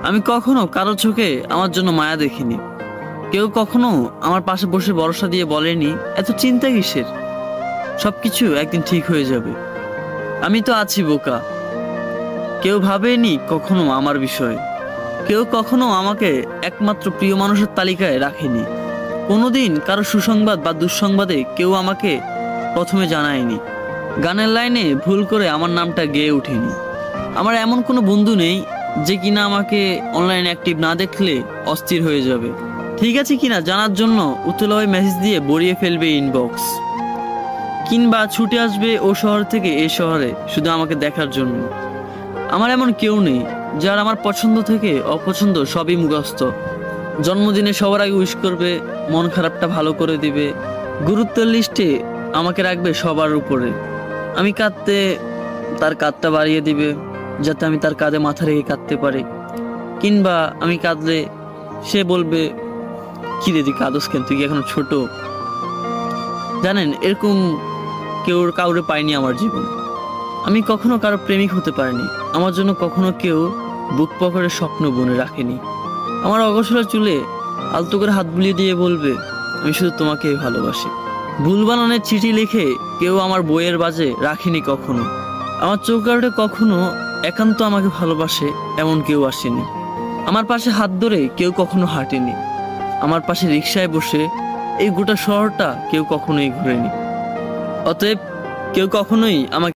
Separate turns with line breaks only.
আমি কখনো কারো চোখে আমার জন্য মায়া দেখিনি। কেউ কখনো আমার পাশে বসে ভরসা দিয়ে বলেনি এত চিন্তা কিসের, সবকিছু একদিন ঠিক হয়ে যাবে। আমি তো আছি বোকা। কেউ ভাবেনি কখনো আমার বিষয়ে। কেউ কখনো আমাকে একমাত্র প্রিয় মানুষের তালিকায় রাখেনি। কোনোদিন কারো সুসংবাদ বা দুঃসংবাদে কেউ আমাকে প্রথমে জানায়নি। গানের লাইনে ভুল করে আমার নামটা গেয়ে ওঠেনি। আমার এমন কোনো বন্ধু নেই যে কিনা আমাকে অনলাইনে অ্যাক্টিভ না দেখলে অস্থির হয়ে যাবে, ঠিক আছে কিনা জানার জন্য উতলায় মেসেজ দিয়ে ভরিয়ে ফেলবে ইনবক্স, কিংবা ছুটে আসবে ও শহর থেকে এই শহরে শুধু আমাকে দেখার জন্য। আমার এমন কেউ নেই যার আমার পছন্দ থেকে অপছন্দ সবই মুখস্থ। জন্মদিনে সবার আগে উইশ করবে, মন খারাপটা ভালো করে দিবে, গুরুত্বের লিস্টে আমাকে রাখবে সবার উপরে। আমি কাঁদতে তার কাঁধটা বাড়িয়ে দিবে যাতে আমি তার কাঁধে মাথা রেখে কাঁদতে পারি, কিংবা আমি কাঁদলে সে বলবে কি রে তুই কাঁদস কেন, তুই কি এখনো ছোট। জানেন, এরকম কাউরে পাইনি আমার জীবন। আমি কখনো কারো প্রেমিক হতে পারিনি। আমার জন্য কখনো কেউ বুক পকেটের স্বপ্ন বুনে রাখেনি। আমার অগোছলা চুলে আলতো করে হাত বুলিয়ে দিয়ে বলবে আমি শুধু তোমাকেই ভালোবাসি। ভুল বানানের চিঠি লিখে কেউ আমার বইয়ের বাজে রাখেনি কখনো। আমার চৌকাঠে কখনো একান্ত আমাকে ভালোবাসে এমন কেউ আসেনি। আমার পাশে হাত ধরে কেউ কখনো হাঁটেনি। আমার পাশে রিকশায় বসে এই গোটা শহরটা কেউ কখনোই ঘুরেনি। অতএব কেউ কখনোই আমাকে